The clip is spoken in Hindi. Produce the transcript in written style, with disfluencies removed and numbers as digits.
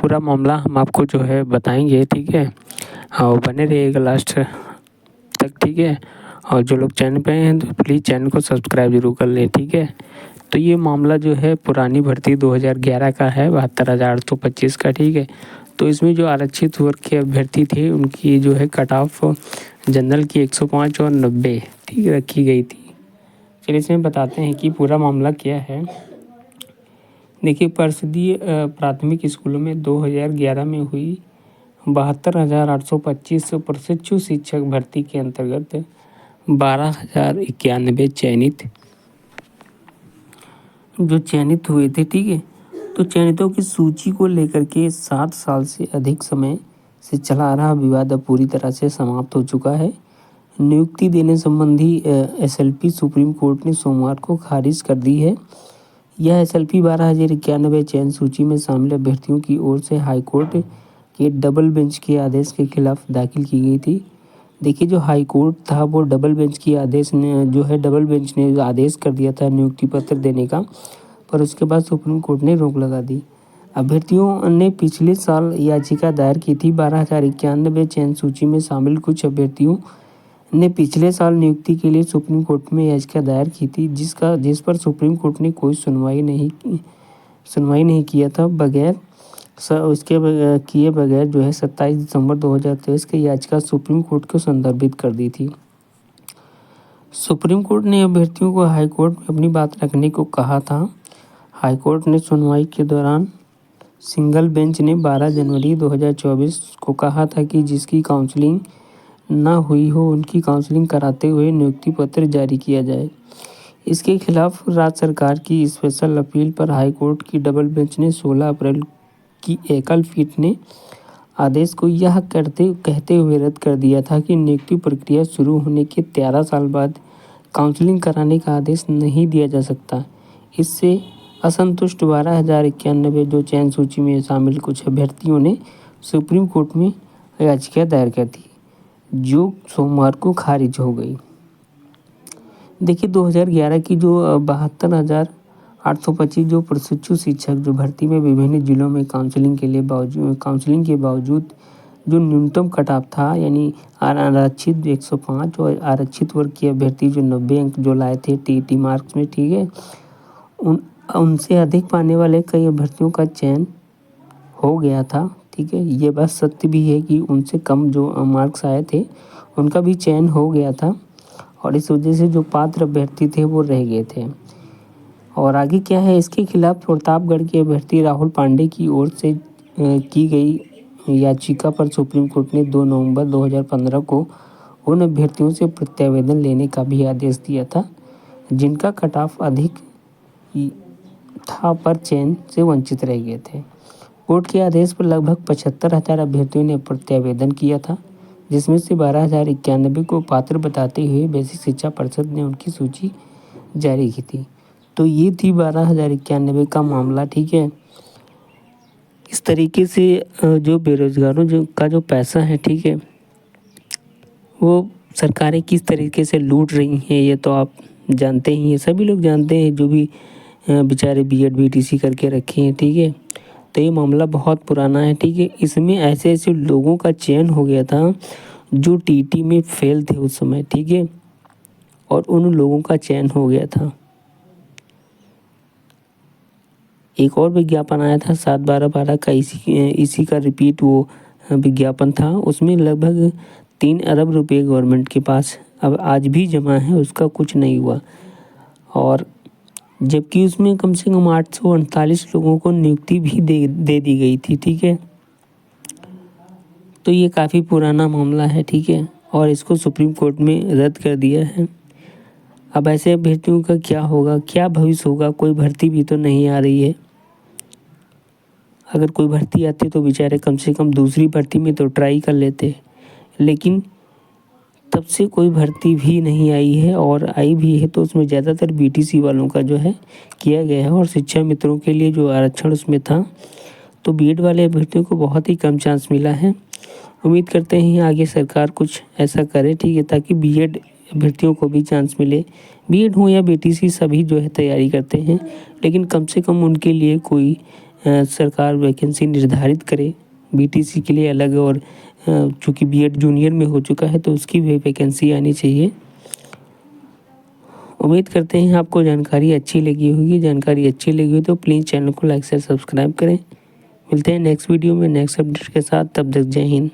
पूरा मामला हम आपको जो है बताएंगे, ठीक है। और बने रहिएगा लास्ट तक, ठीक है। और जो लोग चैनल पे हैं तो प्लीज़ चैनल को सब्सक्राइब जरूर कर लें, ठीक है। तो ये मामला जो है पुरानी भर्ती 2011 का है, 72,825 का, ठीक है। तो इसमें जो आरक्षित वर्ग के अभ्यर्थी थे उनकी जो है कट ऑफ जनरल की 105 और 90, ठीक रखी गई थी। चलिए इसमें बताते हैं कि पूरा मामला क्या है। देखिए, परिषदीय प्राथमिक स्कूलों में 2011 में हुई 72,825 प्रशिक्षु शिक्षक भर्ती के अंतर्गत 12,091 चयनित हुए थे, ठीक है। तो चयनितों की सूची को लेकर के 7 साल से अधिक समय से चला आ रहा विवाद अब पूरी तरह से समाप्त हो चुका है। नियुक्ति देने संबंधी एसएलपी सुप्रीम कोर्ट ने सोमवार को खारिज कर दी है। यह एसएलपी 12,091 चयन सूची में शामिल अभ्यर्थियों की ओर से हाईकोर्ट के डबल बेंच के आदेश के खिलाफ दाखिल की गई थी। देखिए, जो हाई कोर्ट था वो डबल बेंच ने आदेश कर दिया था नियुक्ति पत्र देने का, पर उसके बाद सुप्रीम कोर्ट ने रोक लगा दी। अभ्यर्थियों ने पिछले साल याचिका दायर की थी। 12,091 चयन सूची में शामिल कुछ अभ्यर्थियों ने पिछले साल नियुक्ति के लिए सुप्रीम कोर्ट में याचिका दायर की थी, जिस पर सुप्रीम कोर्ट ने कोई सुनवाई नहीं किया था। किए बगैर जो है 27 दिसंबर 2023 की याचिका सुप्रीम कोर्ट को संदर्भित कर दी थी। सुप्रीम कोर्ट ने अभ्यर्थियों को हाई कोर्ट में अपनी बात रखने को कहा था। हाई कोर्ट ने सुनवाई के दौरान सिंगल बेंच ने 12 जनवरी 2024 को कहा था कि जिसकी काउंसलिंग न हुई हो उनकी काउंसलिंग कराते हुए नियुक्ति पत्र जारी किया जाए। इसके खिलाफ राज्य सरकार की स्पेशल अपील पर हाई कोर्ट की डबल बेंच ने 16 अप्रैल की एकल पीठ ने आदेश को यह कहते हुए रद्द कर दिया था कि नियुक्ति प्रक्रिया शुरू होने के 13 साल बाद काउंसलिंग कराने का आदेश नहीं दिया जा सकता। इससे असंतुष्ट 12,091 जो चयन सूची में शामिल कुछ अभ्यर्थियों ने सुप्रीम कोर्ट में याचिका दायर कर दी, जो सोमवार को खारिज हो गई। देखिए, 2011 की जो 72,825 जो प्रशिक्षु शिक्षक जो भर्ती में विभिन्न जिलों में काउंसलिंग के बावजूद जो न्यूनतम कट ऑफ था, यानी आरक्षित 105 और आरक्षित वर्ग के अभ्यर्थी जो 90 अंक जो लाए थे टीईटी मार्क्स में, ठीक है, उनसे अधिक पाने वाले कई अभ्यर्थियों का चयन हो गया था, ठीक है। ये बात सत्य भी है कि उनसे कम जो मार्क्स आए थे उनका भी चयन हो गया था, और इस वजह से जो पात्र अभ्यर्थी थे वो रह गए थे। और आगे क्या है, इसके खिलाफ प्रतापगढ़ के अभ्यर्थी राहुल पांडे की ओर से की गई याचिका पर सुप्रीम कोर्ट ने 2 नवंबर 2015 को उन अभ्यर्थियों से प्रत्यावेदन लेने का भी आदेश दिया था जिनका कट ऑफ अधिक था पर चयन से वंचित रह गए थे। कोर्ट के आदेश पर लगभग 75,000 अभ्यर्थियों ने प्रत्यावेदन किया था, जिसमें से 12,091 को पात्र बताते हुए बेसिक शिक्षा परिषद ने उनकी सूची जारी की थी। तो ये थी 12,091 का मामला, ठीक है। इस तरीके से जो बेरोजगारों का जो पैसा है, ठीक है, वो सरकारें किस तरीके से लूट रही हैं ये तो आप जानते ही हैं, सभी लोग जानते हैं जो भी बेचारे बीएड बीटीसी करके रखे हैं, ठीक है। तो ये मामला बहुत पुराना है, ठीक है। इसमें ऐसे लोगों का चयन हो गया था जो टीटी में फेल थे उस समय, ठीक है, और उन लोगों का चयन हो गया था। एक और विज्ञापन आया था 7/12/12 का, इसी का रिपीट वो विज्ञापन था। उसमें लगभग 3 अरब रुपए गवर्नमेंट के पास अब आज भी जमा है, उसका कुछ नहीं हुआ। और जबकि उसमें कम से कम 838 लोगों को नियुक्ति भी दे दी गई थी, ठीक है। तो ये काफ़ी पुराना मामला है, ठीक है, और इसको सुप्रीम कोर्ट में रद्द कर दिया है। अब ऐसे अभ्यर्थियों का क्या होगा, क्या भविष्य होगा, कोई भर्ती भी तो नहीं आ रही है। अगर कोई भर्ती आती तो बेचारे कम से कम दूसरी भर्ती में तो ट्राई कर लेते, लेकिन तब से कोई भर्ती भी नहीं आई है, और आई भी है तो उसमें ज़्यादातर बीटीसी वालों का जो है किया गया है, और शिक्षा मित्रों के लिए जो आरक्षण उसमें था तो बीएड वाले अभ्यर्थियों को बहुत ही कम चांस मिला है। उम्मीद करते हैं आगे सरकार कुछ ऐसा करे, ठीक है, ताकि बीएड अभ्यर्थियों को भी चांस मिले। बीएड हो या बीटीसी सभी जो है तैयारी करते हैं, लेकिन कम से कम उनके लिए कोई सरकार वैकेंसी निर्धारित करे बीटीसी के लिए अलग, और चूँकि बीएड जूनियर में हो चुका है तो उसकी भी वैकेंसी आनी चाहिए। उम्मीद करते हैं आपको जानकारी अच्छी लगी होगी। जानकारी अच्छी लगी हो तो प्लीज़ चैनल को लाइक शेयर सब्सक्राइब करें। मिलते हैं नेक्स्ट वीडियो में नेक्स्ट अपडेट के साथ, तब तक जय हिंद।